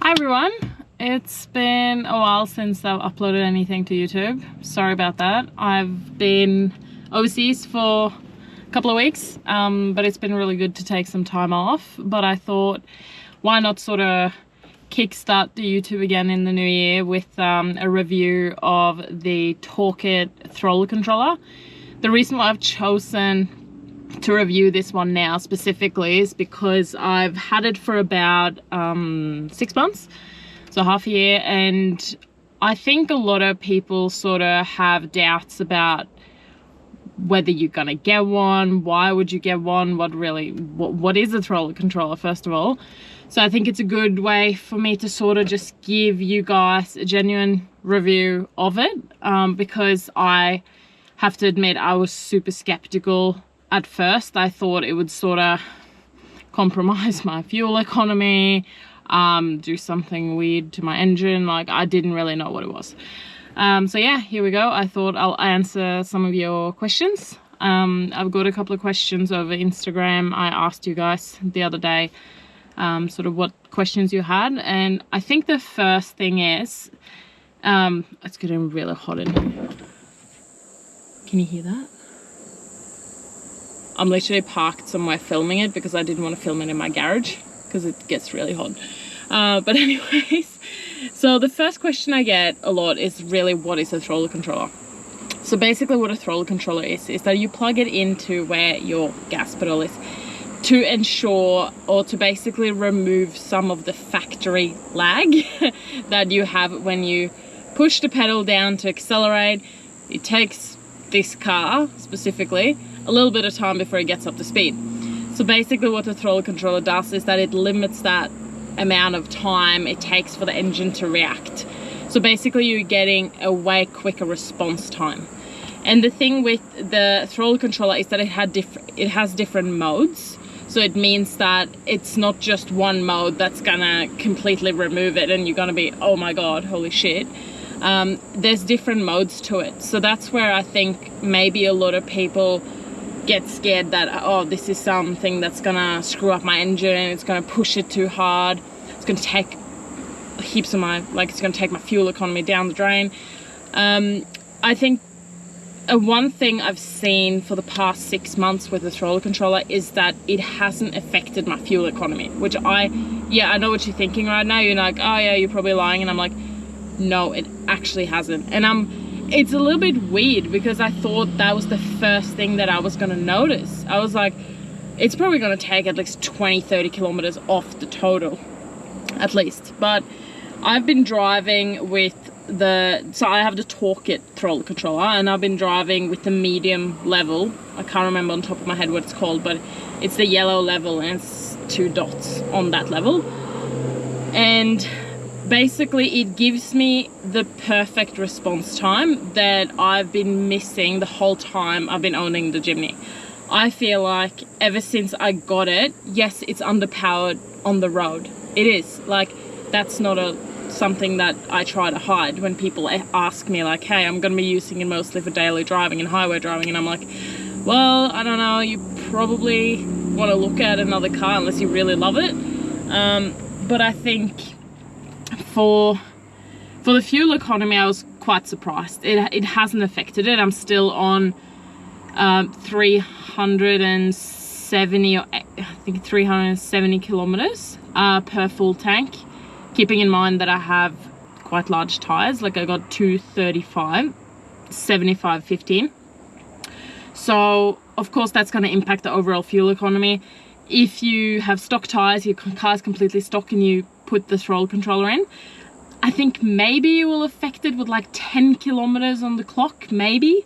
Hi everyone, it's been a while since I've uploaded anything to YouTube. Sorry about that. I've been overseas for a couple of weeks, but it's been really good to take some time off. But I thought, why not sort of kickstart the YouTube again in the new year with a review of the Torqit Throttle Controller. The reason why I've chosen to review this one now specifically is because I've had it for about 6 months, so half a year, and I think a lot of people sort of have doubts about whether you're gonna get one, why would you get one, what is a throttle controller first of all. So I think it's a good way for me to sort of just give you guys a genuine review of it, because I have to admit I was super skeptical at first. I thought it would sort of compromise my fuel economy, do something weird to my engine. Like, I didn't really know what it was. So yeah, here we go. I thought I'll answer some of your questions. I've got a couple of questions over Instagram. I asked you guys the other day sort of what questions you had, and I think the first thing is, it's getting really hot in here. Can you hear that? I'm literally parked somewhere filming it because I didn't want to film it in my garage because it gets really hot. But anyways, so the first question I get a lot is really, what is a throttle controller? So basically what a throttle controller is that you plug it into where your gas pedal is to ensure, or to basically remove some of the factory lag that you have when you push the pedal down to accelerate. It takes this car specifically a little bit of time before it gets up to speed. So basically what the throttle controller does is that it limits that amount of time it takes for the engine to react. So basically you're getting a way quicker response time. And the thing with the throttle controller is that it has different modes. So it means that it's not just one mode that's gonna completely remove it and you're gonna be, oh my god, holy shit. There's different modes to it. So that's where I think maybe a lot of people get scared that, oh, this is something that's gonna screw up my engine, it's gonna push it too hard, it's gonna take heaps of it's gonna take my fuel economy down the drain. I think one thing I've seen for the past 6 months with the throttle controller is that it hasn't affected my fuel economy, which I know what you're thinking right now. You're like, oh yeah, you're probably lying. And I'm like, no, it actually hasn't. And it's a little bit weird because I thought that was the first thing that I was going to notice. I was like, it's probably going to take at least 20-30 kilometers off the total, at least. But I've been driving with so I have the Torqit Throttle Controller, and I've been driving with the medium level. I can't remember on top of my head what it's called, but it's the yellow level and it's 2 dots on that level. And basically it gives me the perfect response time that I've been missing the whole time I've been owning the Jimny. I feel like ever since I got it, yes, it's underpowered on the road. It is. Like, that's not something that I try to hide when people ask me like, hey, I'm going to be using it mostly for daily driving and highway driving. And I'm like, well, I don't know, you probably want to look at another car unless you really love it. But I think for the fuel economy, I was quite surprised. It hasn't affected it. I'm still on 370 kilometers per full tank, keeping in mind that I have quite large tires. Like, I got 235 75 15. So of course that's going to impact the overall fuel economy. If you have stock tires, your car's completely stock, and you put the throttle controller in, I think maybe you will affect it with like 10 kilometers on the clock, maybe.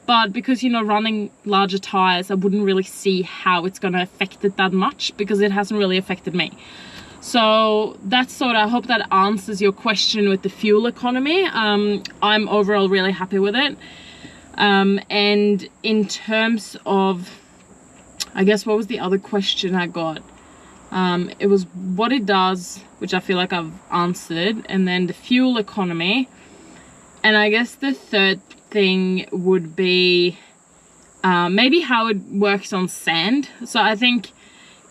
But because you're not running larger tires, I wouldn't really see how it's going to affect it that much, because it hasn't really affected me. So that's sort of, I hope that answers your question with the fuel economy. I'm overall really happy with it. And in terms of, I guess, what was the other question I got? It was what it does, which I feel like I've answered, and then the fuel economy. And I guess the third thing would be maybe how it works on sand. So I think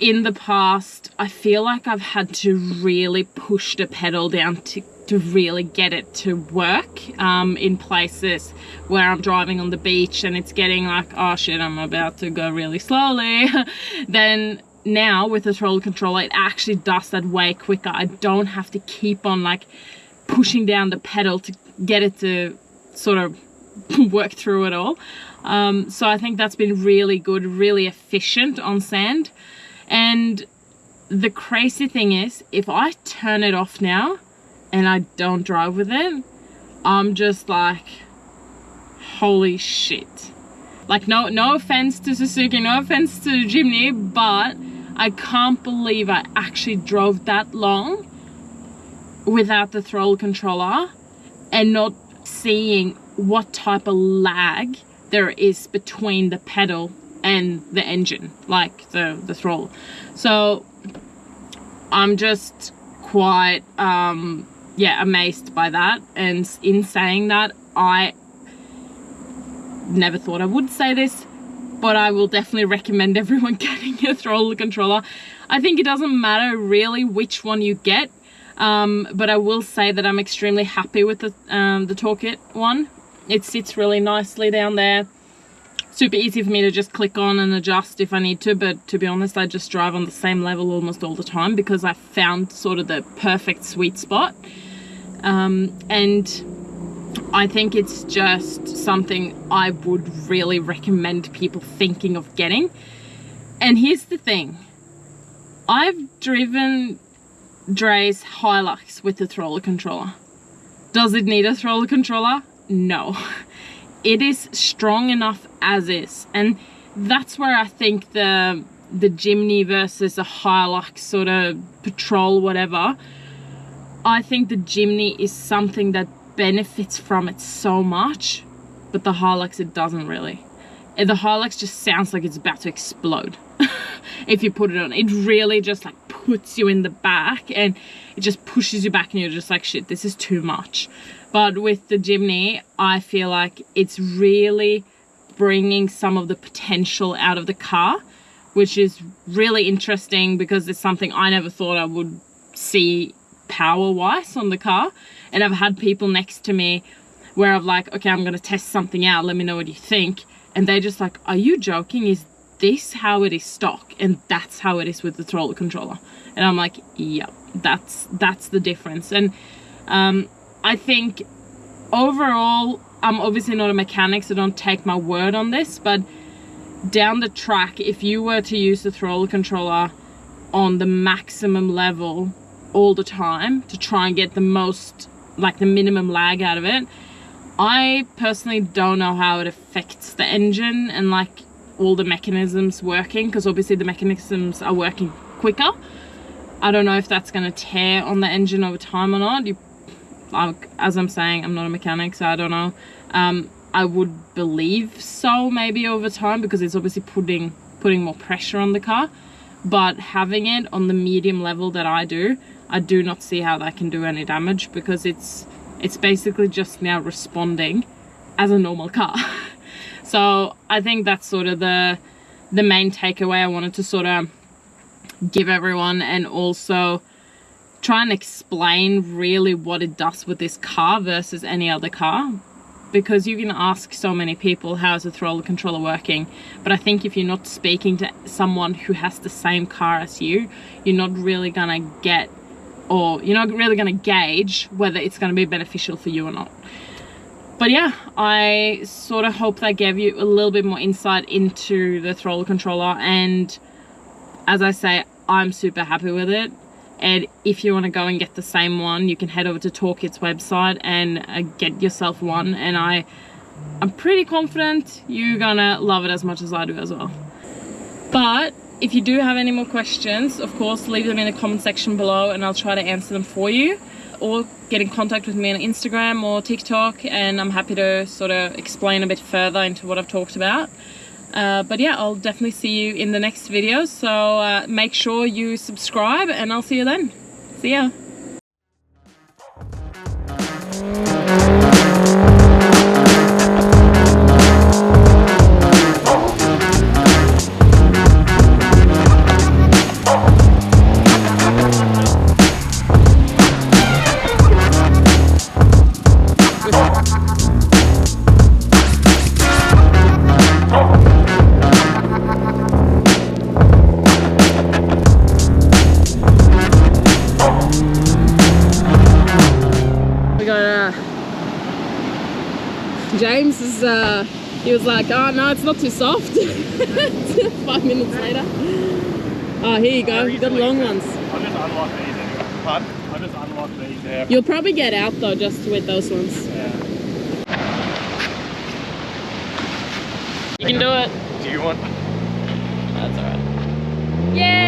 in the past, I feel like I've had to really push the pedal down to really get it to work in places where I'm driving on the beach and it's getting like, oh shit, I'm about to go really slowly. Then now with the throttle controller, it actually does that way quicker. I don't have to keep on like pushing down the pedal to get it to sort of work through it all. So I think that's been really good, really efficient on sand. And the crazy thing is, if I turn it off now and I don't drive with it, I'm just like, holy shit. Like, no offense to Suzuki, no offense to Jimny, but I can't believe I actually drove that long without the throttle controller and not seeing what type of lag there is between the pedal and the engine, like the throttle. So I'm just quite amazed by that. And in saying that, I never thought I would say this, but I will definitely recommend everyone getting a throttle controller. I think it doesn't matter really which one you get, but I will say that I'm extremely happy with the Torqit one. It sits really nicely down there. Super easy for me to just click on and adjust if I need to, but to be honest, I just drive on the same level almost all the time because I found sort of the perfect sweet spot. And I think it's just something I would really recommend people thinking of getting. And here's the thing. I've driven Dre's Hilux with the throttle controller. Does it need a throttle controller? No. It is strong enough as is, and that's where I think the Jimny versus a Hilux sort of patrol whatever, I think the Jimny is something that benefits from it so much, but the Hilux, it doesn't really. The Hilux just sounds like it's about to explode if you put it on. It really just like puts you in the back and it just pushes you back and you're just like, shit, this is too much. But with the Jimny, I feel like it's really bringing some of the potential out of the car, which is really interesting because it's something I never thought I would see power-wise on the car. And I've had people next to me where I'm like, okay, I'm going to test something out. Let me know what you think. And they're just like, are you joking? Is this how it is stock? And that's how it is with the throttle controller. And I'm like, yep, that's the difference. And I think overall, I'm obviously not a mechanic, so don't take my word on this, but down the track, if you were to use the throttle controller on the maximum level all the time to try and get the most, like the minimum lag out of it, I personally don't know how it affects the engine and like all the mechanisms working, because obviously the mechanisms are working quicker. I don't know if that's going to tear on the engine over time or not. As I'm saying, I'm not a mechanic, so I don't know. I would believe so, maybe over time, because it's obviously putting more pressure on the car. But having it on the medium level that I do not see how that can do any damage, because it's basically just now responding as a normal car. So I think that's sort of the main takeaway I wanted to sort of give everyone, and also try and explain really what it does with this car versus any other car, because you can ask so many people, how's the throttle controller working, but I think if you're not speaking to someone who has the same car as you, you're not really gonna get, or you're not really gonna gauge whether it's gonna be beneficial for you or not. But yeah, I sort of hope that gave you a little bit more insight into the throttle controller, and as I say, I'm super happy with it. And if you want to go and get the same one, you can head over to Torqit's website and get yourself one. And I'm pretty confident you're gonna love it as much as I do as well. But if you do have any more questions, of course, leave them in the comment section below and I'll try to answer them for you. Or get in contact with me on Instagram or TikTok, and I'm happy to sort of explain a bit further into what I've talked about. But yeah, I'll definitely see you in the next video, so make sure you subscribe and I'll see you then. See ya. James is, he was like, oh no, it's not too soft. 5 minutes later. Oh, here you go, you got long ones. I'll just unlock these anyway. Pardon? I'll just unlock these there. You'll probably get out though, just with those ones. Yeah. You can do it. Do you want? That's alright. Yay!